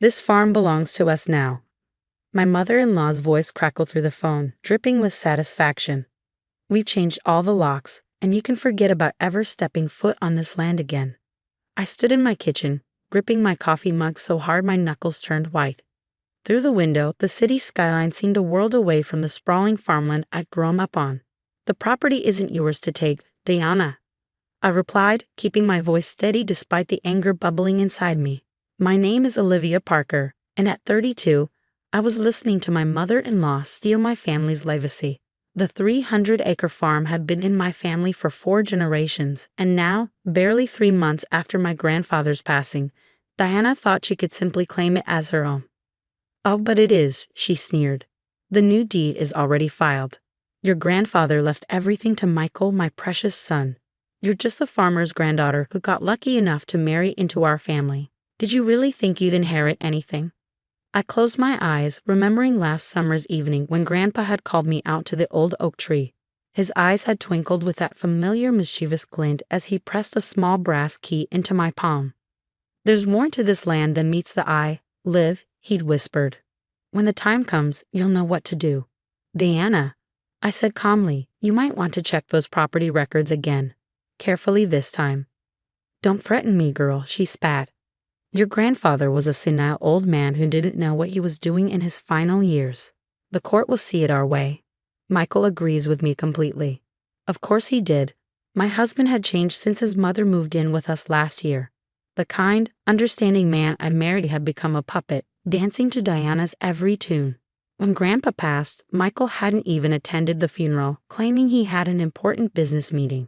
This farm belongs to us now. My mother-in-law's voice crackled through the phone, dripping with satisfaction. We've changed all the locks, and you can forget about ever stepping foot on this land again. I stood in my kitchen, gripping my coffee mug so hard my knuckles turned white. Through the window, the city skyline seemed a world away from the sprawling farmland I'd grown up on. The property isn't yours to take, Diana, I replied, keeping my voice steady despite the anger bubbling inside me. My name is Olivia Parker, and at 32, I was listening to my mother-in-law steal my family's legacy. The 300-acre farm had been in my family for 4 generations, and now, barely 3 months after my grandfather's passing, Diana thought she could simply claim it as her own. Oh, but it is, she sneered. The new deed is already filed. Your grandfather left everything to Michael, my precious son. You're just the farmer's granddaughter who got lucky enough to marry into our family. Did you really think you'd inherit anything? I closed my eyes, remembering last summer's evening when Grandpa had called me out to the old oak tree. His eyes had twinkled with that familiar mischievous glint as he pressed a small brass key into my palm. There's more to this land than meets the eye, Liv, he'd whispered. When the time comes, you'll know what to do. Diana, I said calmly, you might want to check those property records again. Carefully this time. Don't threaten me, girl, she spat. Your grandfather was a senile old man who didn't know what he was doing in his final years. The court will see it our way. Michael agrees with me completely. Of course he did. My husband had changed since his mother moved in with us last year. The kind, understanding man I married had become a puppet, dancing to Diana's every tune. When Grandpa passed, Michael hadn't even attended the funeral, claiming he had an important business meeting.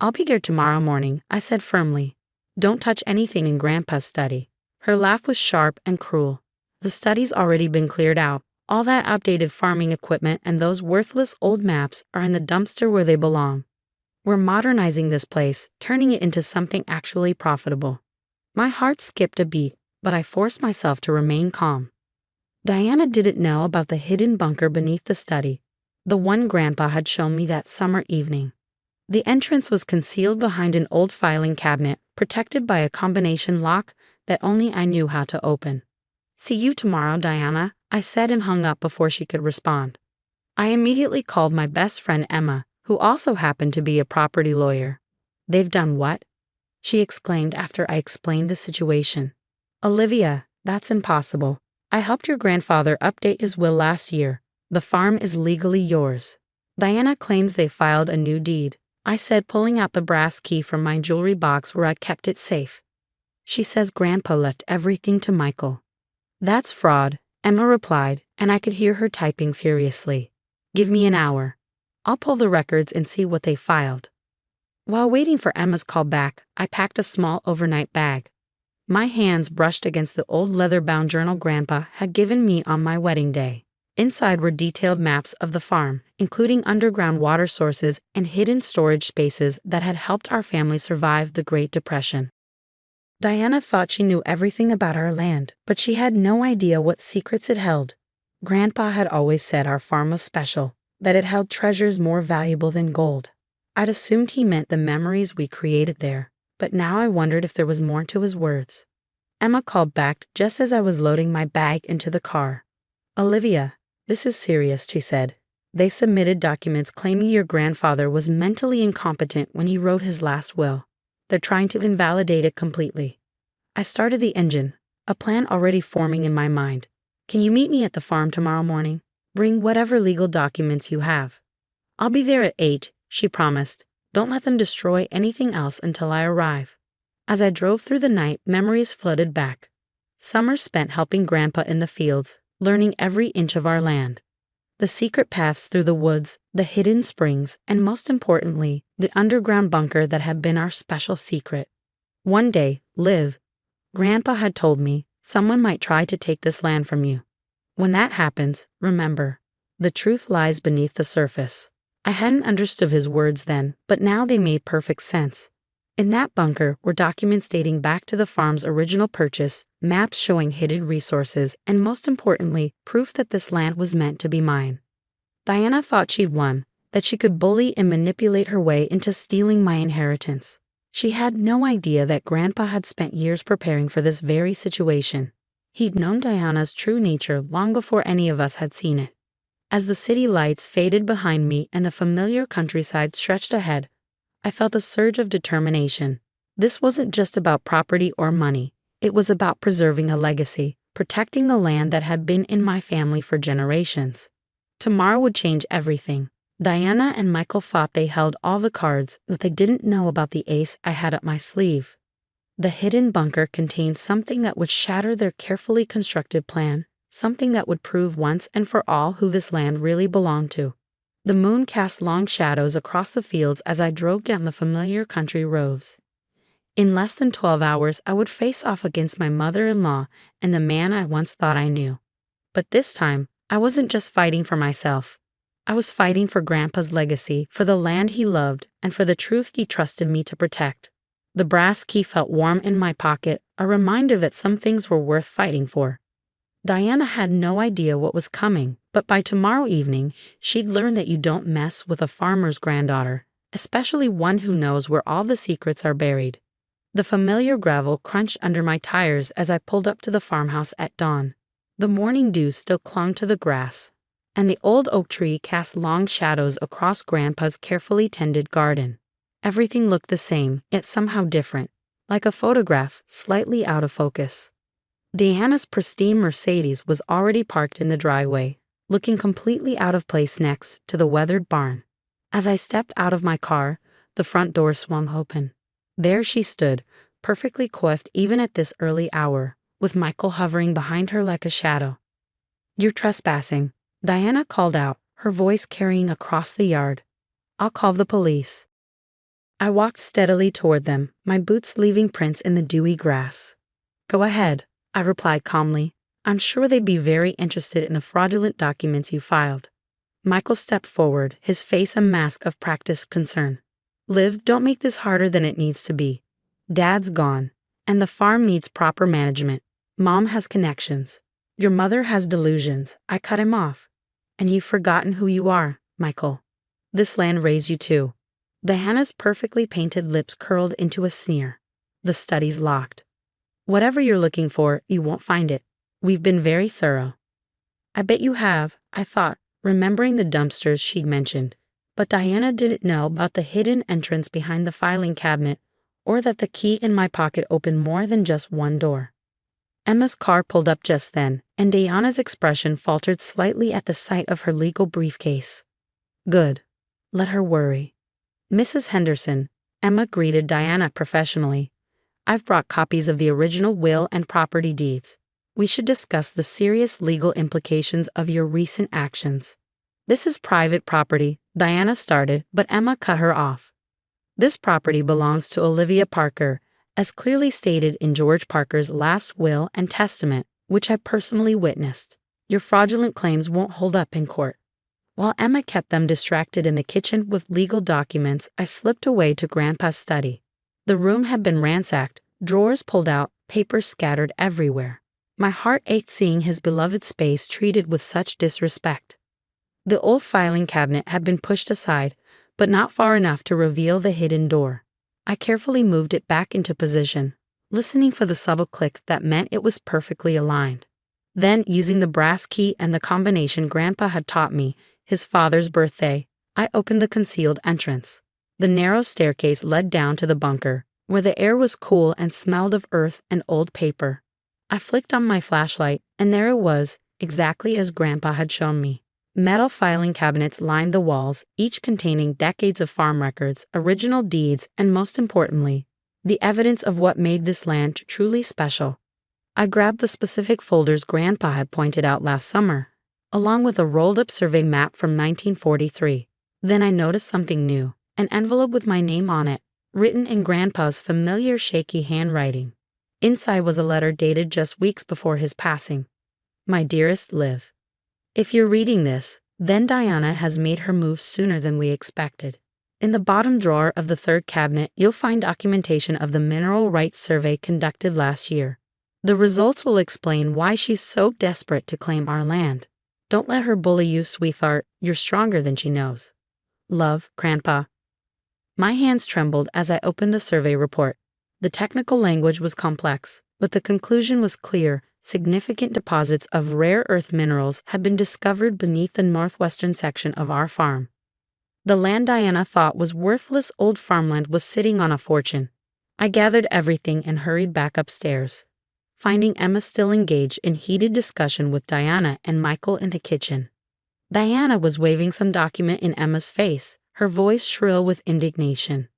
I'll be there tomorrow morning, I said firmly. Don't touch anything in Grandpa's study. Her laugh was sharp and cruel. The study's already been cleared out. All that outdated farming equipment and those worthless old maps are in the dumpster where they belong. We're modernizing this place, turning it into something actually profitable. My heart skipped a beat, but I forced myself to remain calm. Diana didn't know about the hidden bunker beneath the study, the one Grandpa had shown me that summer evening. The entrance was concealed behind an old filing cabinet, protected by a combination lock that only I knew how to open. See you tomorrow, Diana, I said and hung up before she could respond. I immediately called my best friend Emma, who also happened to be a property lawyer. They've done what? She exclaimed after I explained the situation. Olivia, that's impossible. I helped your grandfather update his will last year. The farm is legally yours. Diana claims they filed a new deed, I said, pulling out the brass key from my jewelry box where I'd kept it safe. She says Grandpa left everything to Michael. That's fraud, Emma replied, and I could hear her typing furiously. Give me an hour. I'll pull the records and see what they filed. While waiting for Emma's call back, I packed a small overnight bag. My hands brushed against the old leather-bound journal Grandpa had given me on my wedding day. Inside were detailed maps of the farm, including underground water sources and hidden storage spaces that had helped our family survive the Great Depression. Diana thought she knew everything about our land, but she had no idea what secrets it held. Grandpa had always said our farm was special, that it held treasures more valuable than gold. I'd assumed he meant the memories we created there, but now I wondered if there was more to his words. Emma called back just as I was loading my bag into the car. Olivia, this is serious, she said. They submitted documents claiming your grandfather was mentally incompetent when he wrote his last will. They're trying to invalidate it completely. I started the engine, a plan already forming in my mind. Can you meet me at the farm tomorrow morning? Bring whatever legal documents you have. I'll be there at 8, she promised. Don't let them destroy anything else until I arrive. As I drove through the night, memories flooded back. Summers spent helping Grandpa in the fields, learning every inch of our land. The secret paths through the woods, the hidden springs, and most importantly, the underground bunker that had been our special secret. One day, Liv, Grandpa had told me, someone might try to take this land from you. When that happens, remember, the truth lies beneath the surface. I hadn't understood his words then, but now they made perfect sense. In that bunker were documents dating back to the farm's original purchase, maps showing hidden resources, and most importantly, proof that this land was meant to be mine. Diana thought she'd won, that she could bully and manipulate her way into stealing my inheritance. She had no idea that Grandpa had spent years preparing for this very situation. He'd known Diana's true nature long before any of us had seen it. As the city lights faded behind me and the familiar countryside stretched ahead, I felt a surge of determination. This wasn't just about property or money, it was about preserving a legacy, protecting the land that had been in my family for generations. Tomorrow would change everything. Diana and Michael thought they held all the cards, but they didn't know about the ace I had up my sleeve. The hidden bunker contained something that would shatter their carefully constructed plan, something that would prove once and for all who this land really belonged to. The moon cast long shadows across the fields as I drove down the familiar country roads. In less than 12 hours, I would face off against my mother-in-law and the man I once thought I knew. But this time, I wasn't just fighting for myself. I was fighting for Grandpa's legacy, for the land he loved, and for the truth he trusted me to protect. The brass key felt warm in my pocket, a reminder that some things were worth fighting for. Diana had no idea what was coming, but by tomorrow evening, she'd learn that you don't mess with a farmer's granddaughter, especially one who knows where all the secrets are buried. The familiar gravel crunched under my tires as I pulled up to the farmhouse at dawn. The morning dew still clung to the grass, and the old oak tree cast long shadows across Grandpa's carefully tended garden. Everything looked the same, yet somehow different, like a photograph slightly out of focus. Diana's pristine Mercedes was already parked in the driveway, looking completely out of place next to the weathered barn. As I stepped out of my car, the front door swung open. There she stood, perfectly coiffed even at this early hour, with Michael hovering behind her like a shadow. "You're trespassing," Diana called out, her voice carrying across the yard. "I'll call the police." I walked steadily toward them, my boots leaving prints in the dewy grass. "Go ahead," I replied calmly. "I'm sure they'd be very interested in the fraudulent documents you filed." Michael stepped forward, his face a mask of practiced concern. "Liv, don't make this harder than it needs to be. Dad's gone, and the farm needs proper management. Mom has connections. Your mother has delusions. I cut him off. And you've forgotten who you are, Michael. This land raised you too." Diana's perfectly painted lips curled into a sneer. The studies locked. "Whatever you're looking for, you won't find it. We've been very thorough." "I bet you have," I thought, remembering the dumpsters she'd mentioned. But Diana didn't know about the hidden entrance behind the filing cabinet, or that the key in my pocket opened more than just one door. Emma's car pulled up just then, and Diana's expression faltered slightly at the sight of her legal briefcase. "Good. Let her worry." "Mrs. Henderson," Emma greeted Diana professionally, "I've brought copies of the original will and property deeds. We should discuss the serious legal implications of your recent actions." "This is private property," Diana started, but Emma cut her off. "This property belongs to Olivia Parker, as clearly stated in George Parker's last will and testament, which I personally witnessed. Your fraudulent claims won't hold up in court." While Emma kept them distracted in the kitchen with legal documents, I slipped away to Grandpa's study. The room had been ransacked, drawers pulled out, papers scattered everywhere. My heart ached seeing his beloved space treated with such disrespect. The old filing cabinet had been pushed aside, but not far enough to reveal the hidden door. I carefully moved it back into position, listening for the subtle click that meant it was perfectly aligned. Then, using the brass key and the combination Grandpa had taught me, his father's birthday, I opened the concealed entrance. The narrow staircase led down to the bunker, where the air was cool and smelled of earth and old paper. I flicked on my flashlight, and there it was, exactly as Grandpa had shown me. Metal filing cabinets lined the walls, each containing decades of farm records, original deeds, and most importantly, the evidence of what made this land truly special. I grabbed the specific folders Grandpa had pointed out last summer, along with a rolled-up survey map from 1943. Then I noticed something new, an envelope with my name on it, written in Grandpa's familiar shaky handwriting. Inside was a letter dated just weeks before his passing. "My dearest Liv, if you're reading this, then Diana has made her move sooner than we expected. In the bottom drawer of the third cabinet, you'll find documentation of the mineral rights survey conducted last year. The results will explain why she's so desperate to claim our land. Don't let her bully you, sweetheart. You're stronger than she knows. Love, Grandpa." My hands trembled as I opened the survey report. The technical language was complex, but the conclusion was clear: significant deposits of rare earth minerals had been discovered beneath the northwestern section of our farm. The land Diana thought was worthless old farmland was sitting on a fortune. I gathered everything and hurried back upstairs, finding Emma still engaged in heated discussion with Diana and Michael in the kitchen. Diana was waving some document in Emma's face, her voice shrill with indignation.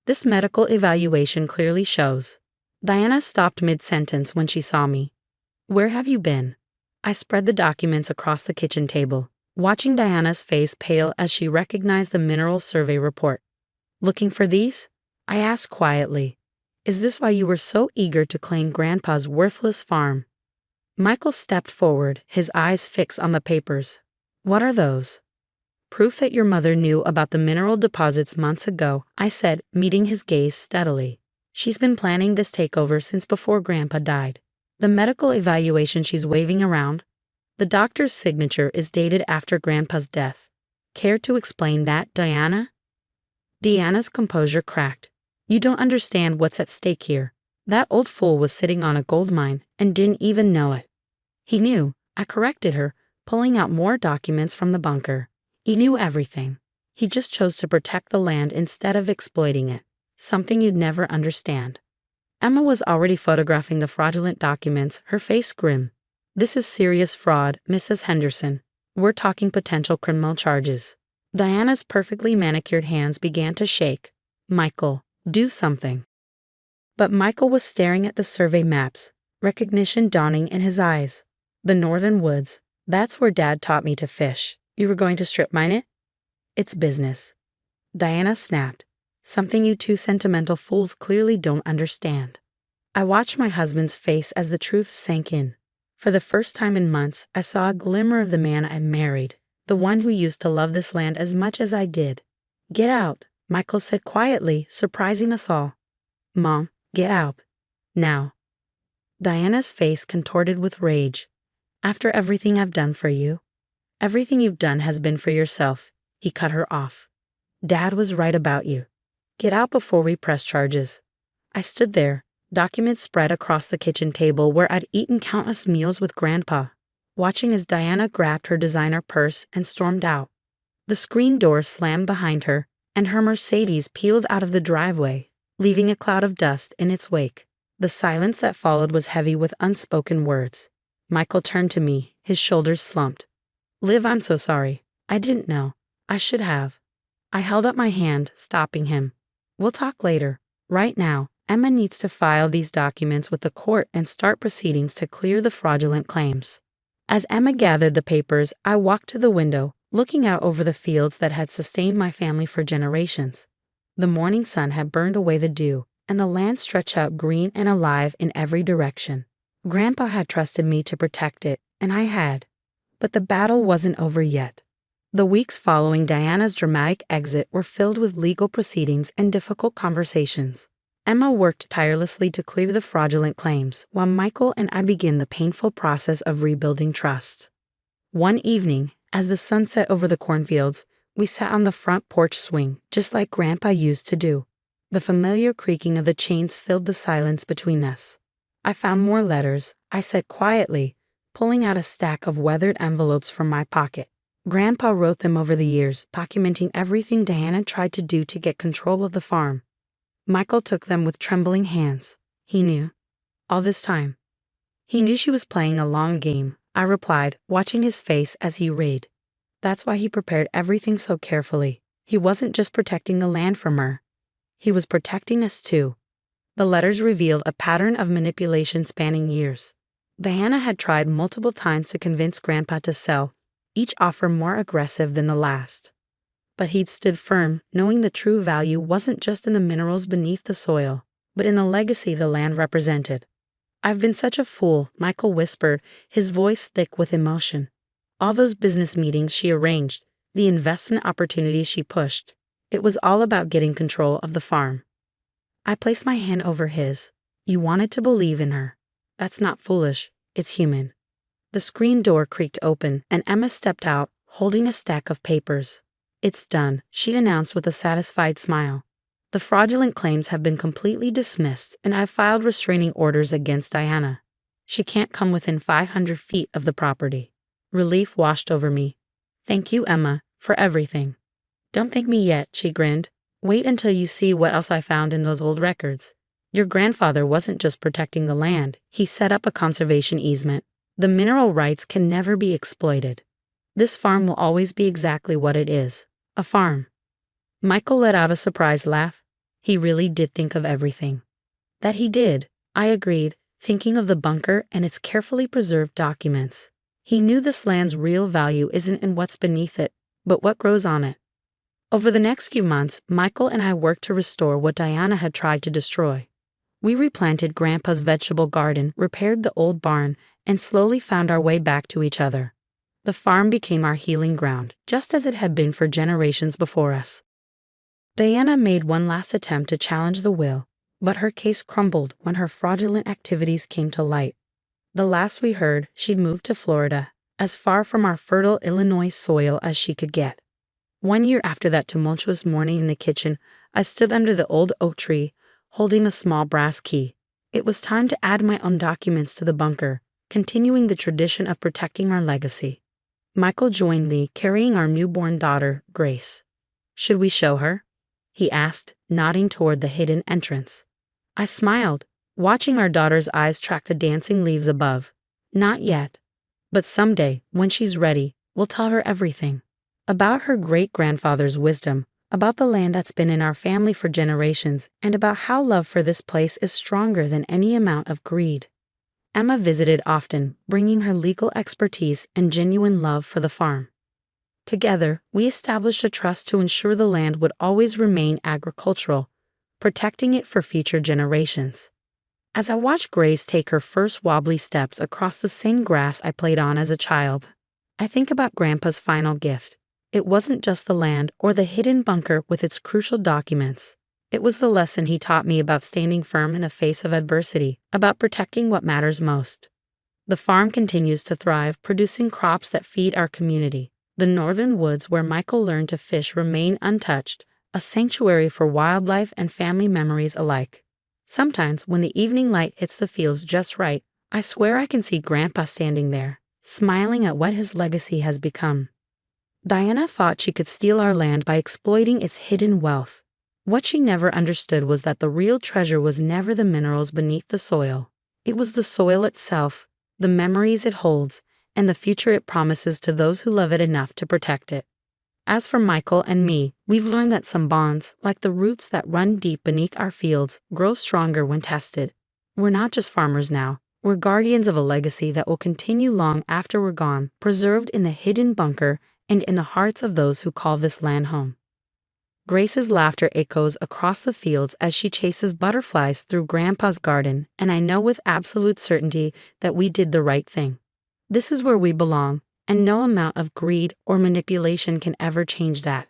"This medical evaluation clearly shows." Diana stopped mid-sentence when she saw me. "Where have you been?" I spread the documents across the kitchen table, watching Diana's face pale as she recognized the minerals survey report. "Looking for these?" I asked quietly. "Is this why you were so eager to claim Grandpa's worthless farm?" Michael stepped forward, his eyes fixed on the papers. "What are those?" "Proof that your mother knew about the mineral deposits months ago," I said, meeting his gaze steadily. "She's been planning this takeover since before Grandpa died. The medical evaluation she's waving around, the doctor's signature is dated after Grandpa's death. Care to explain that, Diana?" Diana's composure cracked. "You don't understand what's at stake here. That old fool was sitting on a gold mine and didn't even know it." "He knew," I corrected her, pulling out more documents from the bunker. "He knew everything. He just chose to protect the land instead of exploiting it. Something you'd never understand." Emma was already photographing the fraudulent documents, her face grim. "This is serious fraud, Mrs. Henderson. We're talking potential criminal charges." Diana's perfectly manicured hands began to shake. "Michael, do something." But Michael was staring at the survey maps, recognition dawning in his eyes. "The northern woods, that's where Dad taught me to fish. You were going to strip mine it?" "It's business." Diana snapped. "Something you two sentimental fools clearly don't understand." I watched my husband's face as the truth sank in. For the first time in months, I saw a glimmer of the man I married, the one who used to love this land as much as I did. "Get out," Michael said quietly, surprising us all. "Mom, get out. Now." Diana's face contorted with rage. "After everything I've done for you?" "Everything you've done has been for yourself," he cut her off. "Dad was right about you. Get out before we press charges." I stood there, documents spread across the kitchen table where I'd eaten countless meals with Grandpa, watching as Diana grabbed her designer purse and stormed out. The screen door slammed behind her, and her Mercedes peeled out of the driveway, leaving a cloud of dust in its wake. The silence that followed was heavy with unspoken words. Michael turned to me, his shoulders slumped. "Liv, I'm so sorry. I didn't know. I should have." I held up my hand, stopping him. "We'll talk later. Right now, Emma needs to file these documents with the court and start proceedings to clear the fraudulent claims." As Emma gathered the papers, I walked to the window, looking out over the fields that had sustained my family for generations. The morning sun had burned away the dew, and the land stretched out green and alive in every direction. Grandpa had trusted me to protect it, and I had. But the battle wasn't over yet. The weeks following Diana's dramatic exit were filled with legal proceedings and difficult conversations. Emma worked tirelessly to clear the fraudulent claims, while Michael and I began the painful process of rebuilding trust. One evening, as the sun set over the cornfields, we sat on the front porch swing, just like Grandpa used to do. The familiar creaking of the chains filled the silence between us. "I found more letters," I said quietly, pulling out a stack of weathered envelopes from my pocket. "Grandpa wrote them over the years, documenting everything Diana tried to do to get control of the farm." Michael took them with trembling hands. "He knew. All this time." "He knew she was playing a long game," I replied, watching his face as he read. "That's why he prepared everything so carefully. He wasn't just protecting the land from her. He was protecting us too." The letters revealed a pattern of manipulation spanning years. Diana had tried multiple times to convince Grandpa to sell, each offer more aggressive than the last. But he'd stood firm, knowing the true value wasn't just in the minerals beneath the soil, but in the legacy the land represented. "I've been such a fool," Michael whispered, his voice thick with emotion. "All those business meetings she arranged, the investment opportunities she pushed, it was all about getting control of the farm." I placed my hand over his. "You wanted to believe in her. That's not foolish, it's human." The screen door creaked open, and Emma stepped out, holding a stack of papers. "It's done," she announced with a satisfied smile. "The fraudulent claims have been completely dismissed, and I've filed restraining orders against Diana. She can't come within 500 feet of the property. Relief washed over me. Thank you, Emma, for everything. Don't thank me yet, she grinned. Wait until you see what else I found in those old records. Your grandfather wasn't just protecting the land, he set up a conservation easement. The mineral rights can never be exploited. This farm will always be exactly what it is, a farm. Michael let out a surprised laugh. He really did think of everything. That he did, I agreed, thinking of the bunker and its carefully preserved documents. He knew this land's real value isn't in what's beneath it, but what grows on it. Over the next few months, Michael and I worked to restore what Diana had tried to destroy. We replanted Grandpa's vegetable garden, repaired the old barn, and slowly found our way back to each other. The farm became our healing ground, just as it had been for generations before us. Diana made one last attempt to challenge the will, but her case crumbled when her fraudulent activities came to light. The last we heard, she'd moved to Florida, as far from our fertile Illinois soil as she could get. 1 year after that tumultuous morning in the kitchen, I stood under the old oak tree, holding a small brass key. It was time to add my own documents to the bunker, continuing the tradition of protecting our legacy. Michael joined me, carrying our newborn daughter, Grace. Should we show her? He asked, nodding toward the hidden entrance. I smiled, watching our daughter's eyes track the dancing leaves above. Not yet. But someday, when she's ready, we'll tell her everything. About her great-grandfather's wisdom, about the land that's been in our family for generations, and about how love for this place is stronger than any amount of greed. Emma visited often, bringing her legal expertise and genuine love for the farm. Together, we established a trust to ensure the land would always remain agricultural, protecting it for future generations. As I watched Grace take her first wobbly steps across the same grass I played on as a child, I think about Grandpa's final gift. It wasn't just the land or the hidden bunker with its crucial documents. It was the lesson he taught me about standing firm in the face of adversity, about protecting what matters most. The farm continues to thrive, producing crops that feed our community. The northern woods where Michael learned to fish remain untouched, a sanctuary for wildlife and family memories alike. Sometimes, when the evening light hits the fields just right, I swear I can see Grandpa standing there, smiling at what his legacy has become. Diana thought she could steal our land by exploiting its hidden wealth. What she never understood was that the real treasure was never the minerals beneath the soil. It was the soil itself, the memories it holds, and the future it promises to those who love it enough to protect it. As for Michael and me, we've learned that some bonds, like the roots that run deep beneath our fields, grow stronger when tested. We're not just farmers now. We're guardians of a legacy that will continue long after we're gone, preserved in the hidden bunker and in the hearts of those who call this land home. Grace's laughter echoes across the fields as she chases butterflies through Grandpa's garden, and I know with absolute certainty that we did the right thing. This is where we belong, and no amount of greed or manipulation can ever change that.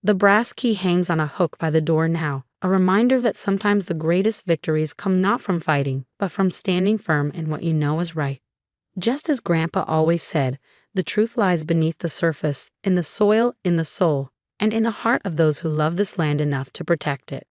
The brass key hangs on a hook by the door now, a reminder that sometimes the greatest victories come not from fighting, but from standing firm in what you know is right. Just as Grandpa always said, the truth lies beneath the surface, in the soil, in the soul, and in the heart of those who love this land enough to protect it.